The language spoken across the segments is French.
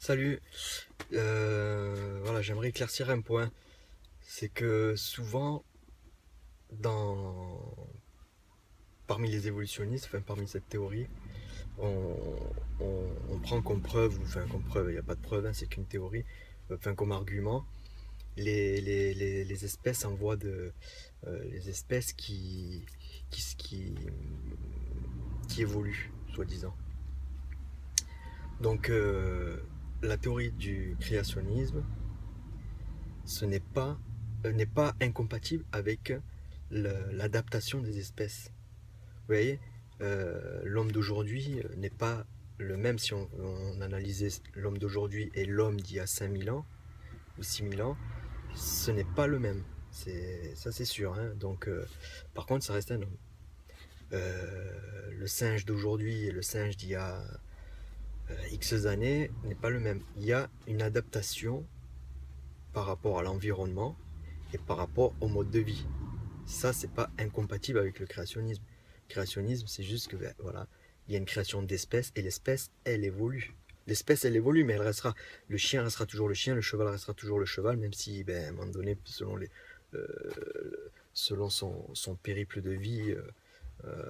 Salut, voilà, j'aimerais éclaircir un point. C'est que souvent, dans, parmi les évolutionnistes, enfin parmi cette théorie, on, on prend comme preuve, enfin comme preuve, il n'y a pas de preuve, hein, c'est qu'une théorie, enfin comme argument, les espèces en voie de, les espèces qui, qui, qui évoluent, soi-disant. Donc, la théorie du créationnisme, ce n'est pas incompatible avec l'adaptation des espèces. Vous voyez, l'homme d'aujourd'hui n'est pas le même si on analysait l'homme d'aujourd'hui et l'homme d'il y a 5000 ans ou 6000 ans, ce n'est pas le même. Ça c'est sûr. Hein. Donc, par contre, ça reste un homme. Le singe d'aujourd'hui et le singe d'il y a X années n'est pas le même. Il y a une adaptation par rapport à l'environnement et par rapport au mode de vie. Ça, c'est pas incompatible avec le créationnisme. Le créationnisme, c'est juste que, ben, voilà, il y a une création d'espèces et l'espèce, elle évolue. L'espèce, elle évolue, mais elle restera. Le chien restera toujours le chien, le cheval restera toujours le cheval, même si, ben, à un moment donné, euh, selon son périple de vie,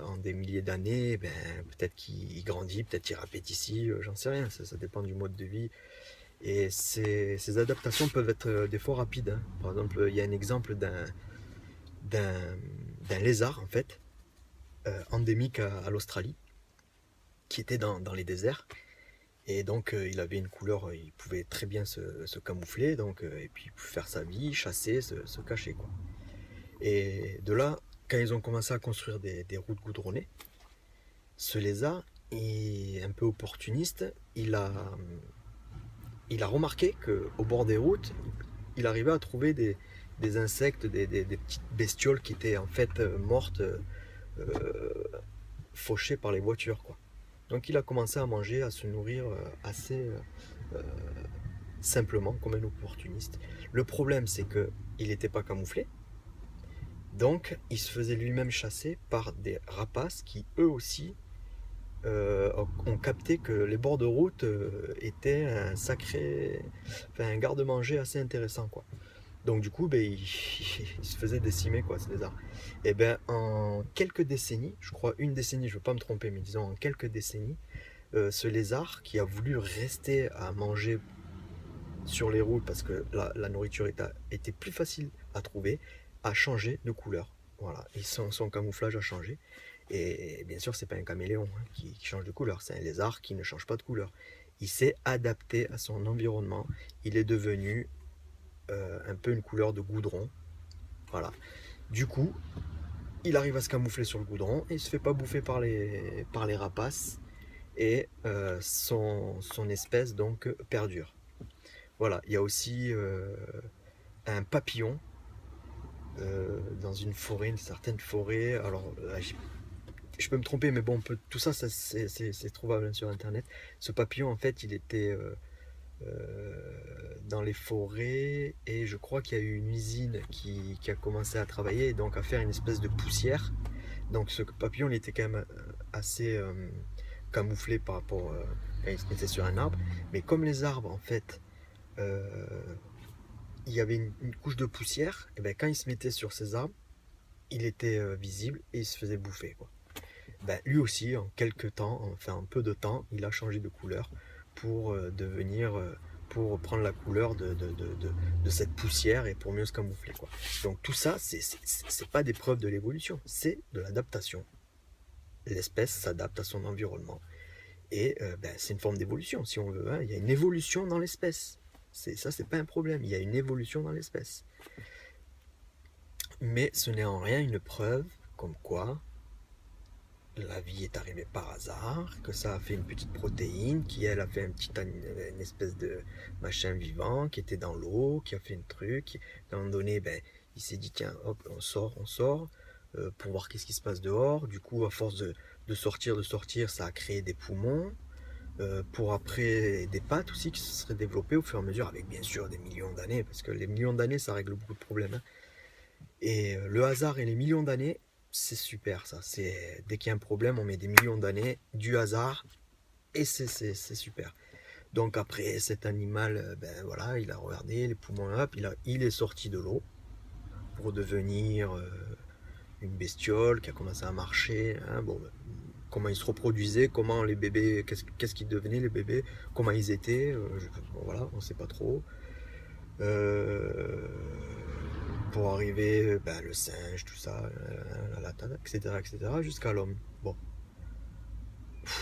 en des milliers d'années, ben, peut-être qu'il grandit, peut-être qu'il répète ici, j'en sais rien. Ça dépend du mode de vie. Et ces adaptations peuvent être des fois rapides. Hein. Par exemple, il y a un exemple d'un lézard, en fait, endémique à l'Australie, qui était dans les déserts. Et donc, il avait une couleur, il pouvait très bien se camoufler, donc, et puis faire sa vie, chasser, se cacher. Quoi. Et de là, quand ils ont commencé à construire des routes goudronnées, ce lézard, est un peu opportuniste, il a remarqué qu'au bord des routes, il arrivait à trouver des insectes, des petites bestioles qui étaient en fait mortes, fauchées par les voitures. Quoi. Donc il a commencé à manger, à se nourrir assez simplement, comme un opportuniste. Le problème, c'est qu'il n'était pas camouflé, donc il se faisait lui-même chasser par des rapaces qui, eux aussi, ont capté que les bords de route étaient enfin un garde-manger assez intéressant, quoi. Donc du coup, ben, il se faisait décimer, quoi, ce lézard. Et ben en quelques décennies, je crois une décennie, je ne veux pas me tromper, mais disons en quelques décennies, ce lézard qui a voulu rester à manger sur les routes parce que la nourriture était plus facile à trouver, a changé de couleur. Voilà, et son camouflage a changé. Et bien sûr, c'est pas un caméléon qui change de couleur, c'est un lézard qui ne change pas de couleur. Il s'est adapté à son environnement. Il est devenu un peu une couleur de goudron. Voilà. Du coup, il arrive à se camoufler sur le goudron et il se fait pas bouffer par les rapaces. Et son espèce donc perdure. Voilà, il y a aussi un papillon dans une forêt, une certaine forêt. Alors là, je peux me tromper, mais bon, tout ça, c'est trouvable sur internet. Ce papillon, en fait, il était dans les forêts et je crois qu'il y a eu une usine qui a commencé à travailler et donc à faire une espèce de poussière. Donc ce papillon, il était quand même assez camouflé par rapport quand il se mettait sur un arbre. Mais comme les arbres, en fait, euh, il y avait une couche de poussière, et ben quand il se mettait sur ces arbres, il était visible et il se faisait bouffer. Quoi. Ben, lui aussi, en quelques temps, enfin en peu de temps, il a changé de couleur pour devenir, pour prendre la couleur de cette poussière et pour mieux se camoufler. Quoi. Donc tout ça, c'est pas des preuves de l'évolution, c'est de l'adaptation. L'espèce s'adapte à son environnement. Et ben, c'est une forme d'évolution, si on veut. Hein. Il y a une évolution dans l'espèce. Ça, c'est pas un problème. Il y a une évolution dans l'espèce. Mais ce n'est en rien une preuve comme quoi la vie est arrivée par hasard, que ça a fait une petite protéine, qui elle a fait une espèce de machin vivant, qui était dans l'eau, qui a fait un truc. À un moment donné, ben, il s'est dit tiens, hop, on sort, pour voir qu'est-ce qui se passe dehors. Du coup, à force de sortir, ça a créé des poumons. Pour après des pattes aussi qui se seraient développées au fur et à mesure, avec bien sûr des millions d'années, parce que les millions d'années, ça règle beaucoup de problèmes. Hein. Et le hasard et les millions d'années, c'est super ça. Dès qu'il y a un problème, on met des millions d'années, du hasard, et c'est super. Donc après cet animal, ben voilà, il a regardé les poumons up, il est sorti de l'eau pour devenir une bestiole qui a commencé à marcher. Hein, bon, comment ils se reproduisaient, comment les bébés, qu'est-ce qu'ils devenaient les bébés, comment ils étaient, bon, voilà, on sait pas trop. Pour arriver, ben, le singe, tout ça, etc., etc., jusqu'à l'homme. Bon,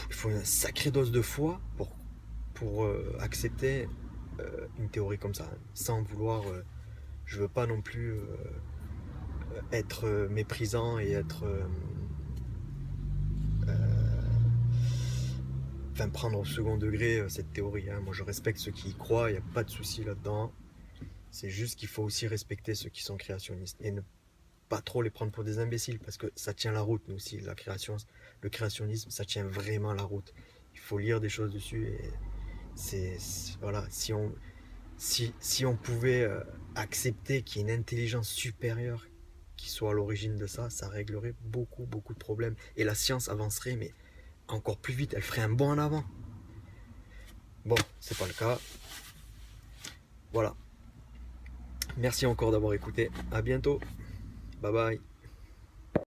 il faut une sacrée dose de foi pour accepter une théorie comme ça, hein, sans vouloir. Je veux pas non plus être méprisant et être. Enfin, prendre au second degré cette théorie. Hein. Moi, je respecte ceux qui y croient, il n'y a pas de souci là-dedans. C'est juste qu'il faut aussi respecter ceux qui sont créationnistes et ne pas trop les prendre pour des imbéciles parce que ça tient la route, nous aussi, le créationnisme, ça tient vraiment la route. Il faut lire des choses dessus et voilà, si on pouvait accepter qu'il y ait une intelligence supérieure qui soit à l'origine de ça, ça réglerait beaucoup, beaucoup de problèmes. Et la science avancerait, mais encore plus vite, elle ferait un bond en avant. Bon, c'est pas le cas. Voilà. Merci encore d'avoir écouté. À bientôt. Bye bye.